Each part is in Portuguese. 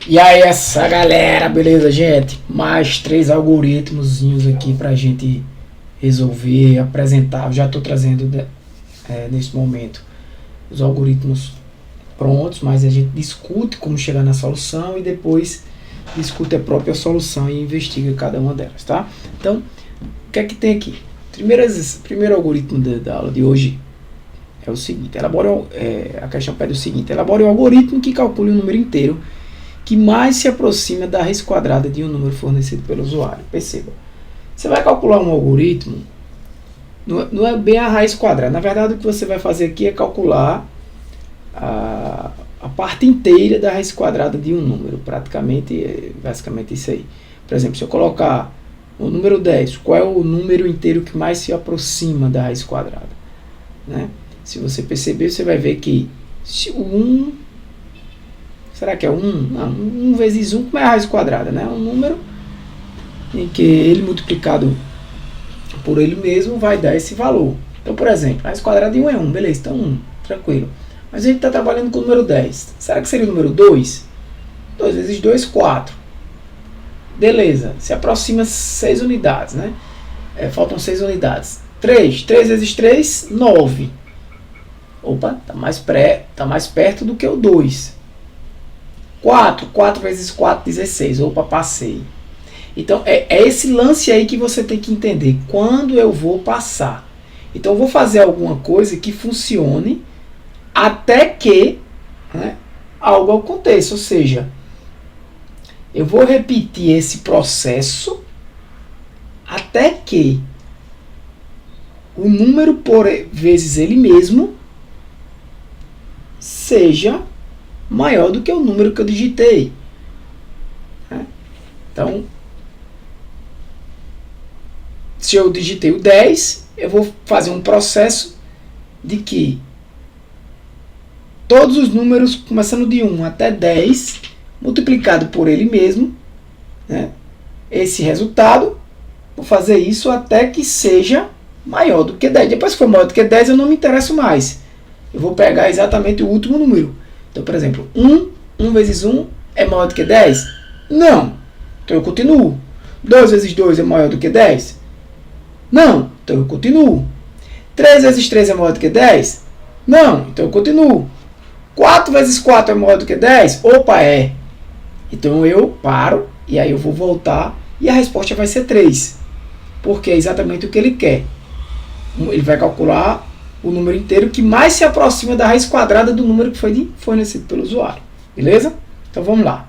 E aí essa galera, beleza, gente? Mais 3 algoritmozinhos aqui pra gente resolver, apresentar. Eu já estou trazendo nesse momento os algoritmos prontos, mas a gente discute como chegar na solução e depois discute a própria solução e investiga cada uma delas, tá? Então, o que é que tem aqui? Primeiro algoritmo da aula de hoje é o seguinte: a questão pede o seguinte: elabore um algoritmo que calcule um número inteiro que mais se aproxima da raiz quadrada de um número fornecido pelo usuário. Perceba, você vai calcular um algoritmo, não é bem a raiz quadrada. Na verdade, o que você vai fazer aqui é calcular a parte inteira da raiz quadrada de um número, basicamente isso aí. Por exemplo, se eu colocar o número 10, qual é o número inteiro que mais se aproxima da raiz quadrada? Né? Se você perceber, você vai ver que se o 1... Será que é 1? Não, 1 vezes 1, como é a raiz quadrada? Né? Um número em que ele multiplicado por ele mesmo vai dar esse valor. Então, por exemplo, a raiz quadrada de 1 é 1, beleza, então 1, tranquilo. Mas a gente está trabalhando com o número 10. Será que seria o número 2? 2 vezes 2, 4. Beleza, se aproxima 6 unidades, né? Faltam 6 unidades. 3 vezes 3, 9. Opa, está mais perto do que o 2. 4 vezes 4, 16. Opa, passei. Então, é esse lance aí que você tem que entender. Quando eu vou passar? Então, eu vou fazer alguma coisa que funcione até que, né, algo aconteça. Ou seja, eu vou repetir esse processo até que o número por vezes ele mesmo seja maior do que o número que eu digitei. Então, se eu digitei o 10, eu vou fazer um processo de que todos os números começando de 1 até 10, multiplicado por ele mesmo, né, esse resultado, vou fazer isso até que seja maior do que 10. Depois que for maior do que 10, eu não me interesso mais. Eu vou pegar exatamente o último número. Então, por exemplo, 1 vezes 1 é maior do que 10? Não. Então eu continuo. 2 vezes 2 é maior do que 10? Não. Então eu continuo. 3 vezes 3 é maior do que 10? Não. Então eu continuo. 4 vezes 4 é maior do que 10? Opa, é. Então eu paro e aí eu vou voltar e a resposta vai ser 3. Porque é exatamente o que ele quer. Ele vai calcular o número inteiro que mais se aproxima da raiz quadrada do número que foi fornecido pelo usuário. Beleza? Então vamos lá.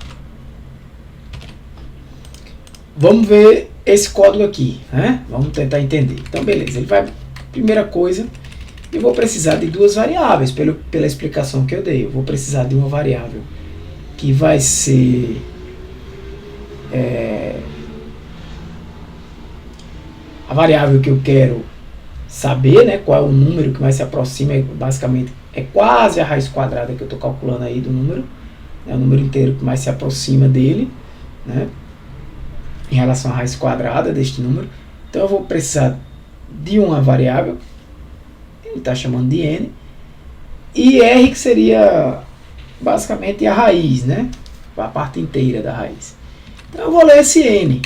Vamos ver esse código aqui, né? Vamos tentar entender. Então beleza, primeira coisa, eu vou precisar de duas variáveis pela explicação que eu dei. Eu vou precisar de uma variável que vai ser a variável que eu quero saber, né, qual é o número que mais se aproxima, basicamente é quase a raiz quadrada que eu estou calculando aí do número, é o número inteiro que mais se aproxima dele, né, em relação à raiz quadrada deste número. Então eu vou precisar de uma variável, ele está chamando de n, e r que seria basicamente a raiz, né, a parte inteira da raiz. Então eu vou ler esse n.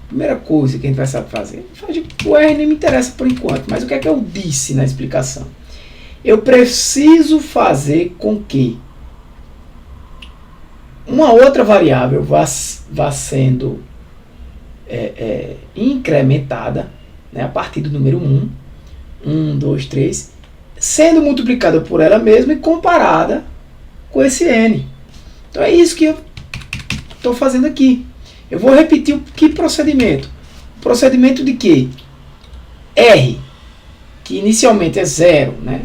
Primeira coisa que a gente vai saber fazer, o R nem me interessa por enquanto, mas o que é que eu disse na explicação? Eu preciso fazer com que uma outra variável vá sendo incrementada, né, a partir do número 1, 2, 3, sendo multiplicada por ela mesma e comparada com esse N. Então é isso que eu estou fazendo aqui. Eu vou repetir que procedimento? O procedimento de que R, que inicialmente é 0, né,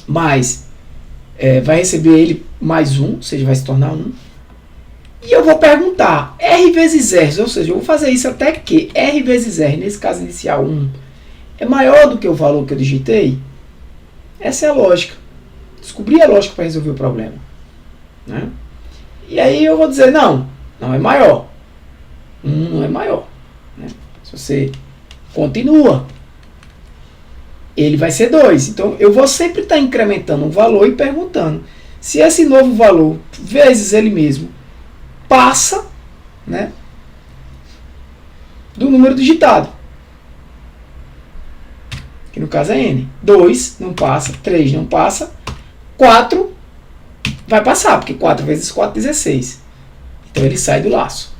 mas vai receber ele mais 1, ou seja, vai se tornar 1. E eu vou perguntar, R vezes R, ou seja, eu vou fazer isso até que R vezes R, nesse caso inicial 1, é maior do que o valor que eu digitei. Essa é a lógica. Descobri a lógica para resolver o problema, né? E aí eu vou dizer, não é maior. 1 não é maior, né? Se você continua, ele vai ser 2. Então eu vou sempre estar incrementando um valor e perguntando se esse novo valor vezes ele mesmo passa, né, do número digitado, que no caso é n. 2 não passa, 3 não passa, 4 vai passar, porque 4 vezes 4 é 16. Então ele sai do laço.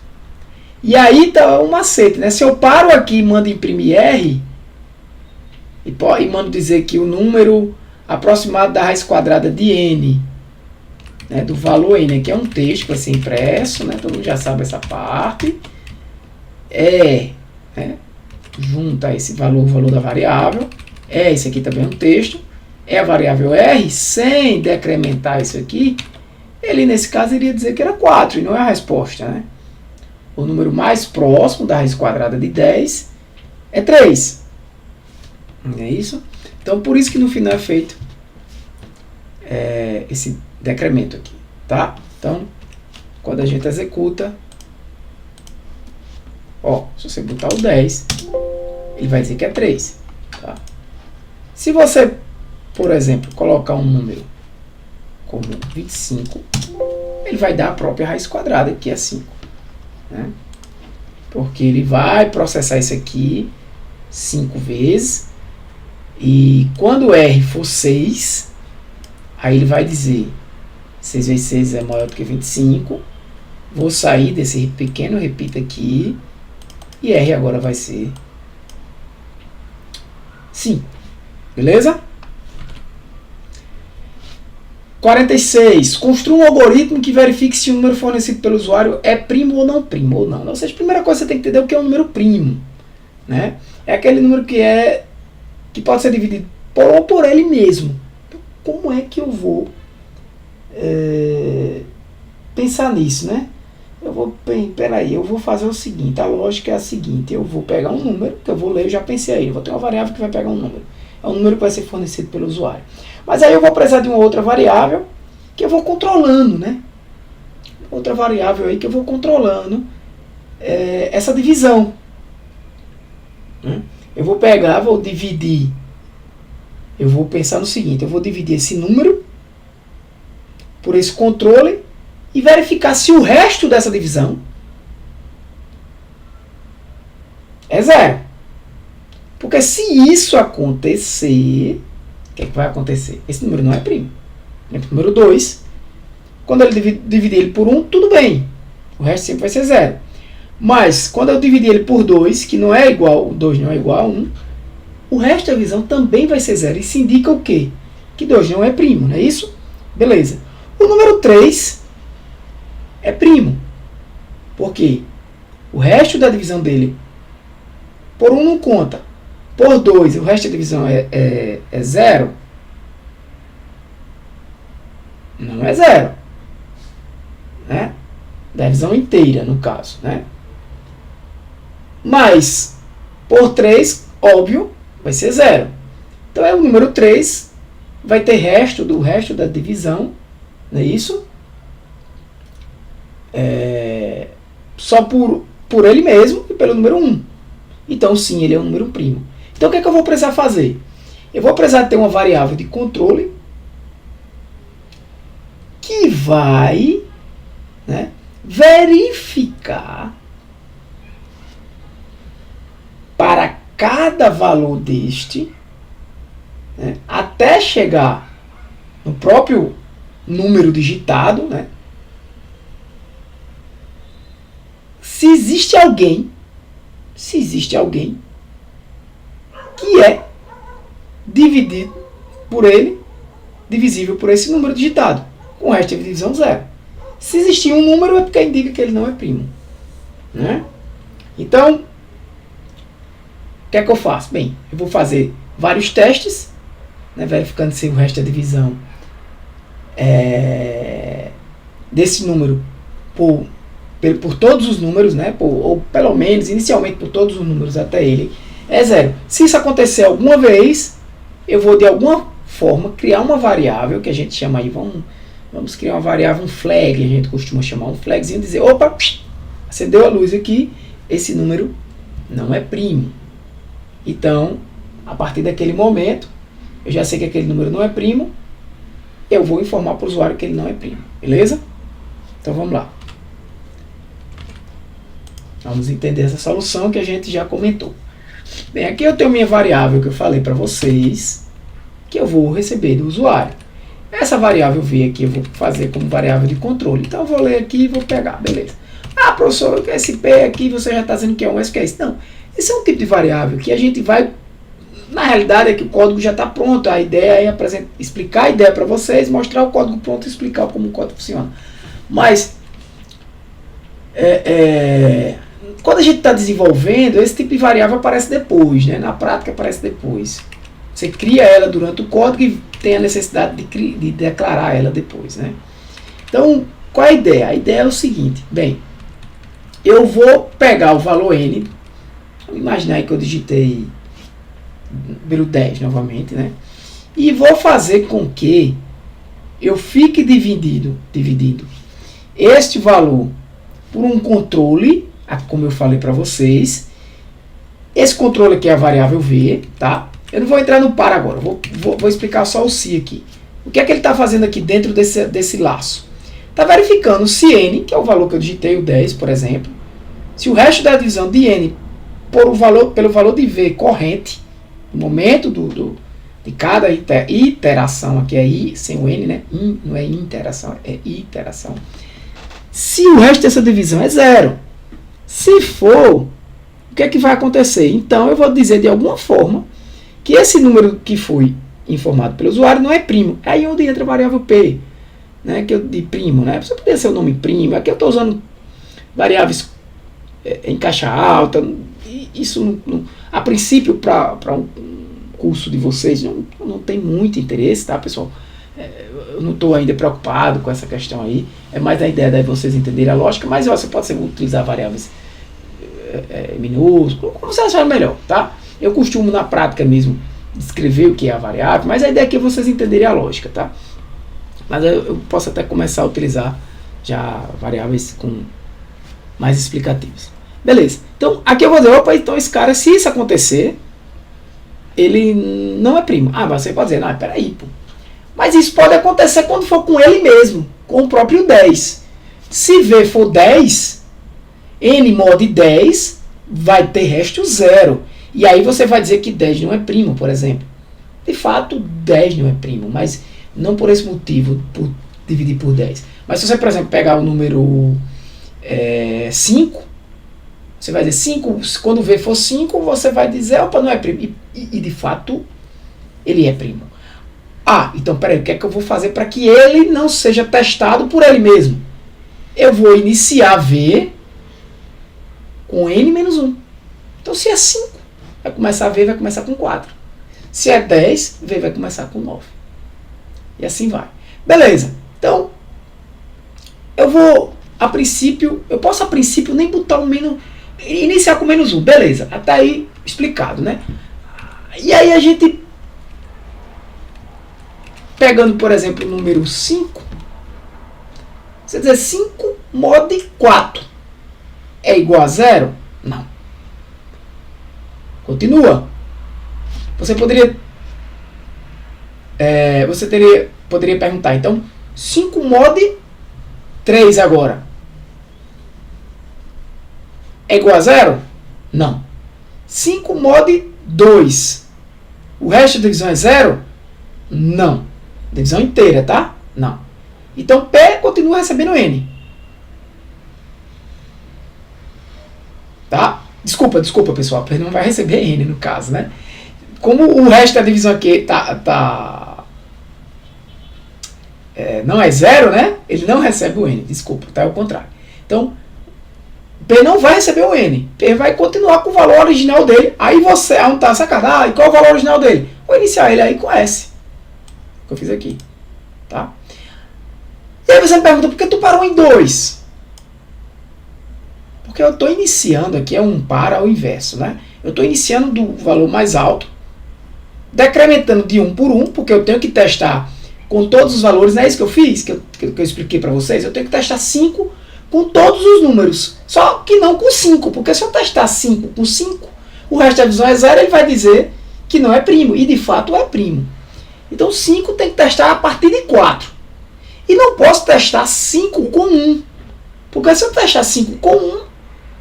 E aí tá um macete, né? Se eu paro aqui e mando imprimir R, e mando dizer que o número aproximado da raiz quadrada de n, né, do valor n, que é um texto que vai ser impresso, né, todo mundo já sabe essa parte, né, junta esse valor, o valor da variável, esse aqui também é um texto, a variável r, sem decrementar isso aqui, ele nesse caso iria dizer que era 4, e não é a resposta, né? O número mais próximo da raiz quadrada de 10 é 3. Não é isso? Então, por isso que no final é feito esse decremento aqui, tá? Então, quando a gente executa, ó, se você botar o 10, ele vai dizer que é 3, tá? Se você, por exemplo, colocar um número como 25, ele vai dar a própria raiz quadrada, que é 5, né? Porque ele vai processar isso aqui 5 vezes, e quando R for 6, aí ele vai dizer 6 vezes 6 é maior do que 25, vou sair desse pequeno repito aqui, e R agora vai ser 5, beleza? 46. Construa um algoritmo que verifique se o número fornecido pelo usuário é primo ou não primo, Ou seja, a primeira coisa que você tem que entender é o que é um número primo, né? É aquele número que pode ser dividido por ele mesmo. Como é que eu vou pensar nisso, né? Peraí, eu vou fazer o seguinte, a lógica é a seguinte, eu vou pegar um número, que eu vou ler, eu já pensei aí, eu vou ter uma variável que vai pegar um número. É um número que vai ser fornecido pelo usuário. Mas aí eu vou precisar de uma outra variável que eu vou controlando, né? Outra variável aí que eu vou controlando essa divisão. Eu vou pegar, vou dividir, eu vou pensar no seguinte, eu vou dividir esse número por esse controle e verificar se o resto dessa divisão é 0. Porque se isso acontecer, o que é que vai acontecer? Esse número não é primo. Número 2, quando ele dividir ele por 1, tudo bem. O resto sempre vai ser 0. Mas, quando eu dividir ele por 2, que não é igual, 2 não é igual a 1, o resto da divisão também vai ser 0. Isso indica o quê? Que 2 não é primo, não é isso? Beleza. O número 3 é primo. Por quê? O resto da divisão dele por 1 não conta. Por 2, o resto da divisão é 0. Não é 0. Né? Da divisão inteira, no caso. Né? Mas, por 3, óbvio, vai ser 0. Então, o número 3 vai ter resto da divisão. Não é isso? Só por ele mesmo e pelo número 1. Então, sim, ele é um número primo. Então, o que é que eu vou precisar fazer? Eu vou precisar ter uma variável de controle que vai, né, verificar para cada valor deste, né, até chegar no próprio número digitado, né, se existe alguém que é dividido por ele, divisível por esse número digitado, com o resto de divisão 0. Se existir um número, é porque indica que ele não é primo. Né? Então, o que é que eu faço? Bem, eu vou fazer vários testes, né, verificando se o resto da divisão desse número por todos os números, né, ou pelo menos inicialmente por todos os números até ele, é 0. Se isso acontecer alguma vez, eu vou de alguma forma criar uma variável que a gente chama aí, vamos criar uma variável, um flag, a gente costuma chamar um flagzinho, dizer, opa, acendeu a luz aqui, esse número não é primo. Então, a partir daquele momento, eu já sei que aquele número não é primo, eu vou informar para o usuário que ele não é primo, beleza? Então vamos lá. Vamos entender essa solução que a gente já comentou. Bem, aqui eu tenho minha variável que eu falei para vocês, que eu vou receber do usuário. Essa variável V aqui eu vou fazer como variável de controle. Então eu vou ler aqui e vou pegar, beleza. Ah, professor, esse P aqui você já está dizendo que é um, mas que é isso? Não, esse é um tipo de variável que a gente vai... Na realidade é que o código já está pronto, a ideia é explicar a ideia para vocês, mostrar o código pronto e explicar como o código funciona. Mas, quando a gente está desenvolvendo, esse tipo de variável aparece depois, né? Na prática aparece depois. Você cria ela durante o código e tem a necessidade de declarar ela depois, né? Então, qual é a ideia? A ideia é o seguinte, bem, eu vou pegar o valor n, vamos imaginar aí que eu digitei número 10 novamente, né? E vou fazer com que eu fique dividindo este valor por um controle, como eu falei para vocês. Esse controle aqui é a variável v, tá? Eu não vou entrar no par agora, vou explicar só o se aqui. O que é que ele está fazendo aqui dentro desse laço? Está verificando se n, que é o valor que eu digitei, o 10, por exemplo, se o resto da divisão de n pelo valor de v corrente, no momento de cada iteração, aqui é i, sem o n, né? Não é interação, é iteração. Se o resto dessa divisão é zero, se for, o que é que vai acontecer? Então eu vou dizer de alguma forma que esse número que foi informado pelo usuário não é primo. É aí onde entra a variável p, né? Que de primo, né? Você poderia ser o nome primo. Aqui eu estou usando variáveis em caixa alta. Isso, a princípio, para um curso de vocês, não tem muito interesse, tá, pessoal? Eu não estou ainda preocupado com essa questão aí. É mais a ideia de vocês entenderem a lógica, mas você pode utilizar variáveis minúsculas, como você achar melhor, tá? Eu costumo, na prática mesmo, descrever o que é a variável, mas a ideia é que vocês entenderem a lógica, tá? Mas eu posso até começar a utilizar já variáveis com mais explicativos. Beleza. Então, aqui eu vou dizer, opa, então esse cara, se isso acontecer, ele não é primo. Ah, mas você pode dizer, não, peraí, pô. Mas isso pode acontecer quando for com ele mesmo, com o próprio 10. Se V for 10, n mod 10 vai ter resto 0. E aí você vai dizer que 10 não é primo, por exemplo. De fato, 10 não é primo, mas não por esse motivo, por dividir por 10. Mas se você, por exemplo, pegar o número 5, você vai dizer 5, quando V for 5, você vai dizer, opa, não é primo. E de fato, ele é primo. Ah, então peraí, o que é que eu vou fazer para que ele não seja testado por ele mesmo? Eu vou iniciar V com n menos 1. Então se é 5, vai começar V, vai começar com 4. Se é 10, V vai começar com 9. E assim vai. Beleza. Então, eu posso a princípio nem botar um menos, iniciar com menos 1. Beleza. Até aí explicado, né? E aí a gente, pegando, por exemplo, o número 5, você dizer 5 mod 4 é igual a 0? Não. Continua. Você poderia perguntar, então, 5 mod 3 agora é igual a 0? Não. 5 mod 2, o resto da divisão é 0? Não. Divisão inteira, tá? Não. Então, P continua recebendo N. Tá? Desculpa, pessoal. P não vai receber N no caso, né? Como o resto da divisão aqui não é 0, né? Ele não recebe o N. Desculpa, tá? É o contrário. Então, P não vai receber o N. P vai continuar com o valor original dele. Aí você, não tá sacado. E qual é o valor original dele? Vou iniciar ele aí com S. Que eu fiz aqui. Tá? E aí você me pergunta, por que tu parou em 2? Porque eu estou iniciando aqui, é um par ao inverso, né? Eu estou iniciando do valor mais alto, decrementando de 1 por 1, porque eu tenho que testar com todos os valores, não é isso que eu fiz, que eu expliquei para vocês? Eu tenho que testar 5 com todos os números, só que não com 5, porque se eu testar 5 com 5, o resto da divisão é 0, ele vai dizer que não é primo, e de fato é primo. Então 5 tem que testar a partir de 4. E não posso testar 5 com 1, porque se eu testar 5 com 1,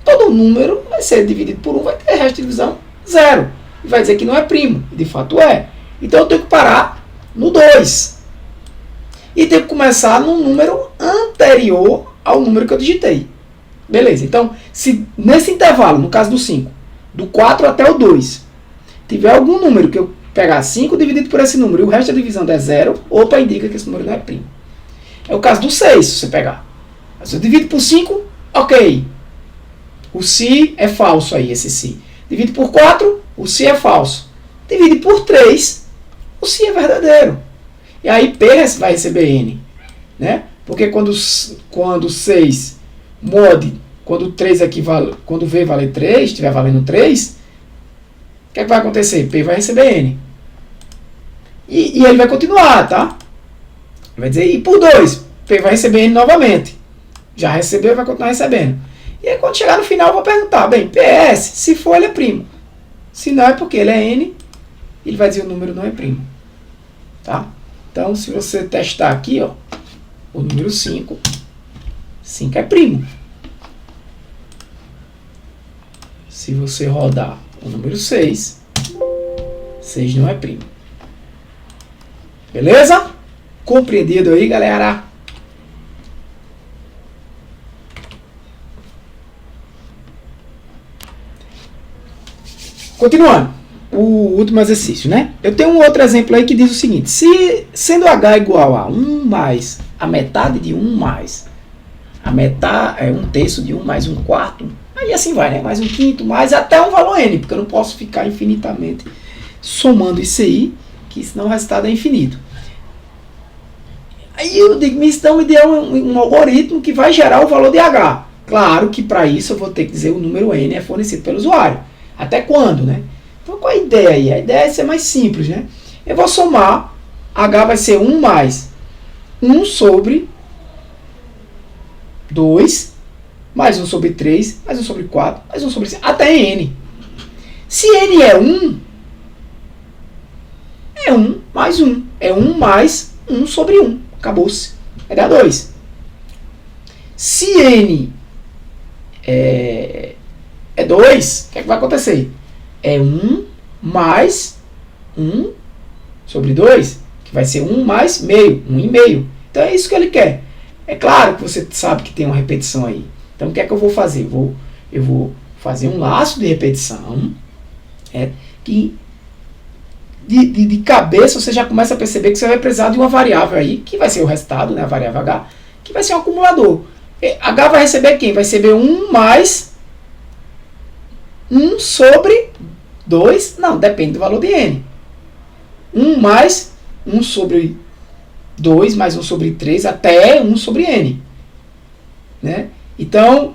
todo número vai ser dividido por 1, vai ter resto de divisão 0. E vai dizer que não é primo. E de fato é. Então eu tenho que parar no 2. E tenho que começar no número anterior ao número que eu digitei. Beleza. Então, se nesse intervalo, no caso do 5, do 4 até o 2, tiver algum número que eu pegar 5 dividido por esse número e o resto da divisão der 0, opa, indica que esse número não é primo. É o caso do 6, se você pegar. Se eu divido por 5, ok. O si é falso aí, esse si. Divide por 4, o si é falso. Divide por 3, o si é verdadeiro. E aí P vai receber N. Né? Porque quando 6 mod, quando 3 aqui vale, quando V valer 3, estiver valendo 3, o que é que vai acontecer? P vai receber N. E ele vai continuar, tá? Vai dizer, e por 2, P vai receber N novamente. Já recebeu e vai continuar recebendo. E aí quando chegar no final eu vou perguntar, bem, PS, se for ele é primo. Se não é porque ele é N, ele vai dizer o número não é primo. Tá? Então se você testar aqui, ó, o número 5 é primo. Se você rodar o número 6 não é primo. Beleza? Compreendido aí, galera? Continuando, o último exercício, né? Eu tenho um outro exemplo aí que diz o seguinte: se sendo H igual a 1 mais a metade de 1 mais a metade, 1/3 de 1 mais 1/4, aí assim vai, né? Mais 1/5 mais até um valor N, porque eu não posso ficar infinitamente somando isso aí, que senão o resultado é infinito. Aí eu digo, então me deu um algoritmo que vai gerar o valor de H. Claro que para isso eu vou ter que dizer o número N é fornecido pelo usuário. Até quando, né? Então qual é a ideia aí? A ideia é ser mais simples, né? Eu vou somar, H vai ser 1 mais 1 sobre 2, mais 1 sobre 3, mais 1 sobre 4, mais 1 sobre 5, até N. Se N é 1, é 1 mais 1. É 1 mais 1 sobre 1. Acabou-se. Vai dar 2. Se N é 2, o que é que vai acontecer? É 1 mais 1 sobre 2, que vai ser 1 mais meio, 1,5. Então é isso que ele quer. É claro que você sabe que tem uma repetição aí. Então o que é que eu vou fazer? Eu vou fazer um laço de repetição, que de cabeça você já começa a perceber que você vai precisar de uma variável aí, que vai ser o resultado, né, a variável H, que vai ser um acumulador. H vai receber quem? Vai receber 1 mais 1 sobre 2, não, depende do valor de N. 1 mais 1 sobre 2 mais 1 sobre 3 até 1 sobre N. Né? Então,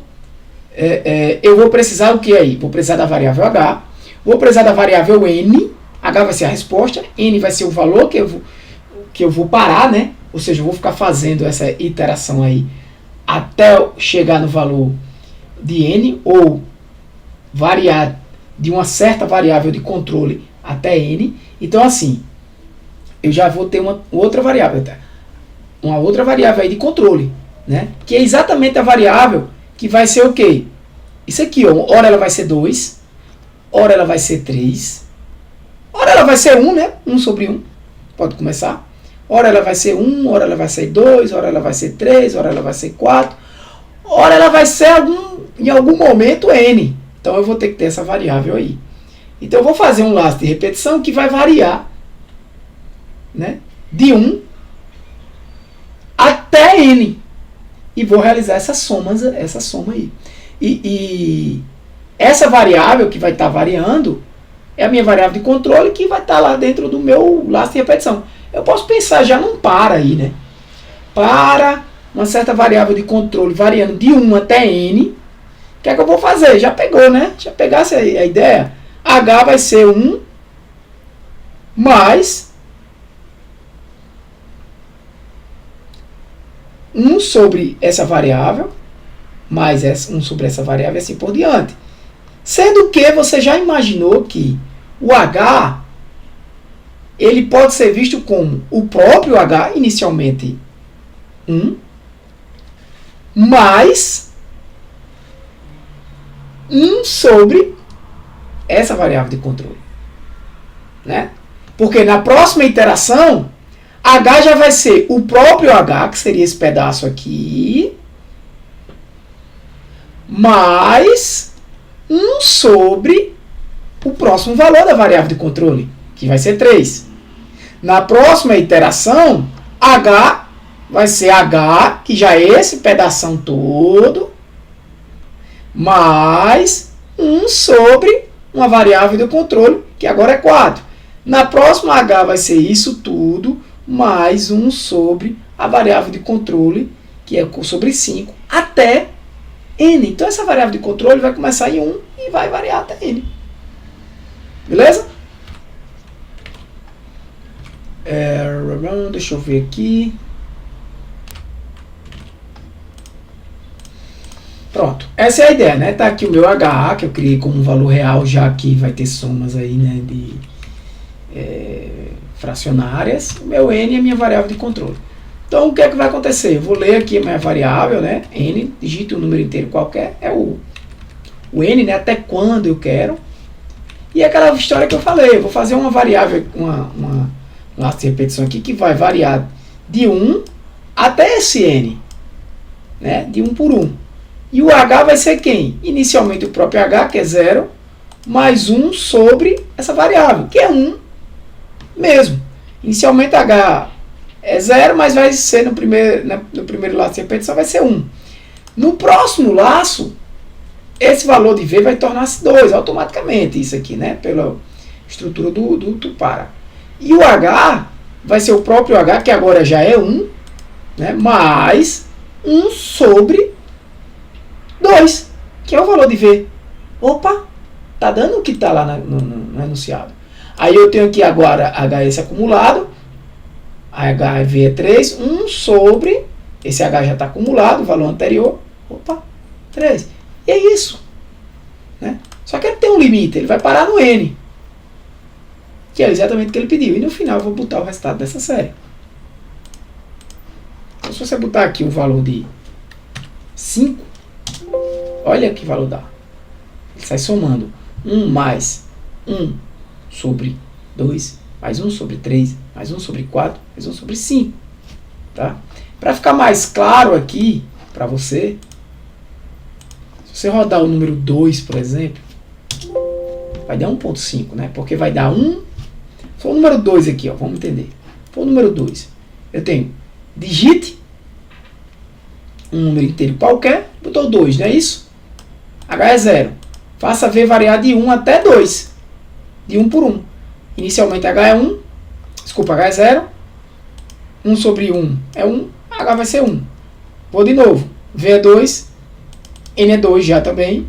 eu vou precisar o que aí? Vou precisar da variável H, vou precisar da variável N, H vai ser a resposta, N vai ser o valor que eu vou parar, né? Ou seja, eu vou ficar fazendo essa iteração aí até chegar no valor de N, ou variar de uma certa variável de controle até N. Então, assim, eu já vou ter uma outra variável aí de controle, né? Que é exatamente a variável que vai ser o quê? Isso aqui, ó, ora ela vai ser 2, ora ela vai ser 3, ora ela vai ser 1, né? 1 sobre 1, pode começar. Ora ela vai ser 1, ora ela vai ser 2, ora ela vai ser 3, ora ela vai ser 4, ora ela vai ser em algum momento N. Então eu vou ter que ter essa variável aí. Então eu vou fazer um laço de repetição que vai variar, né, de 1 até N. E vou realizar essa soma aí. E essa variável que vai estar variando é a minha variável de controle, que vai estar lá dentro do meu laço de repetição. Eu posso pensar já num para aí, né? Para uma certa variável de controle variando de 1 até N, o que é que eu vou fazer? Já pegou, né? Já pegasse a ideia? H vai ser 1 mais 1 sobre essa variável, mais 1 sobre essa variável, e assim por diante. Sendo que você já imaginou que o H, ele pode ser visto como o próprio H, inicialmente 1, mais 1 sobre essa variável de controle. Né? Porque na próxima iteração, H já vai ser o próprio H, que seria esse pedaço aqui, mais 1 sobre o próximo valor da variável de controle, que vai ser 3. Na próxima iteração, H vai ser H, que já é esse pedação todo, mais 1 sobre uma variável de controle, que agora é 4. Na próxima, H vai ser isso tudo, mais 1 sobre a variável de controle, que é sobre 5, até N. Então, essa variável de controle vai começar em 1 e vai variar até N. Beleza? Deixa eu ver aqui. Pronto. Essa é a ideia, né? Tá aqui o meu H, que eu criei como um valor real, já que vai ter somas aí, né, de fracionárias. O meu N é a minha variável de controle. Então, o que é que vai acontecer? Eu vou ler aqui a minha variável, né? N, digito um número inteiro qualquer, é o N, né? Até quando eu quero. E aquela história que eu falei, eu vou fazer uma variável, uma laço de repetição aqui, que vai variar de 1 até esse N, né? De 1 por 1. E o H vai ser quem? Inicialmente o próprio H, que é 0, mais 1 sobre essa variável, que é 1 mesmo. Inicialmente H é 0, mas vai ser no primeiro laço de repetição vai ser 1. No próximo laço, esse valor de V vai tornar-se 2 automaticamente, isso aqui, né? Pela estrutura do Tupara. E o H vai ser o próprio H, que agora já é 1, né? Mais 1 sobre 2, que é o valor de V. Opa, tá dando o que está lá no enunciado. Aí eu tenho aqui agora HS acumulado, HV é 3, 1 sobre, esse H já está acumulado, o valor anterior, opa, 3. E é isso. Né? Só que ele tem um limite, ele vai parar no N, que é exatamente o que ele pediu. E no final eu vou botar o resultado dessa série. Então, se você botar aqui um valor de 5, olha que valor dá. Ele sai somando 1 mais 1 sobre 2, mais 1 sobre 3, mais 1 sobre 4, mais 1 sobre 5. Tá? Para ficar mais claro aqui para você, se você rodar o número 2, por exemplo, vai dar 1.5, né? Porque vai dar 1. Se for o número 2 aqui, ó, vamos entender. Se for o número 2, eu tenho digite um número inteiro qualquer, botou 2, não é isso? H é 0. Faça V variar de 1 até 2. De 1 por 1. Inicialmente H é 1. Desculpa, H é 0. 1 sobre 1 é 1. H vai ser 1. Vou de novo. V é 2. N é 2 já também.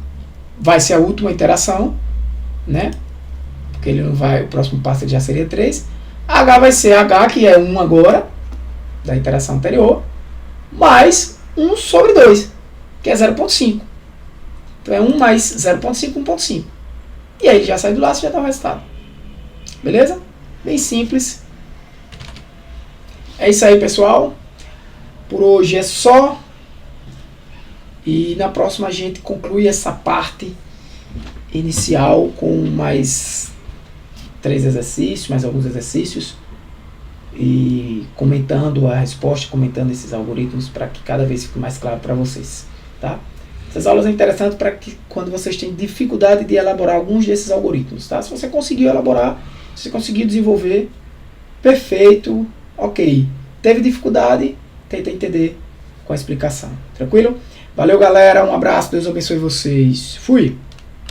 Vai ser a última iteração. Né? Porque ele não vai. O próximo passo já seria 3. H vai ser H, que é 1 agora. Da iteração anterior. Mais 1 sobre 2. Que é 0.5. Então é 1 mais 0.5, 1.5. E aí ele já sai do laço e já dá o resultado. Beleza? Bem simples. É isso aí, pessoal. Por hoje é só. E na próxima a gente conclui essa parte inicial com mais 3 exercícios, mais alguns exercícios. E comentando a resposta, comentando esses algoritmos para que cada vez fique mais claro para vocês. Tá? Essas aulas são interessantes para que quando vocês têm dificuldade de elaborar alguns desses algoritmos, tá? Se você conseguiu elaborar, se você conseguiu desenvolver, perfeito, ok. Teve dificuldade, tenta entender com a explicação. Tranquilo? Valeu, galera, um abraço, Deus abençoe vocês. Fui!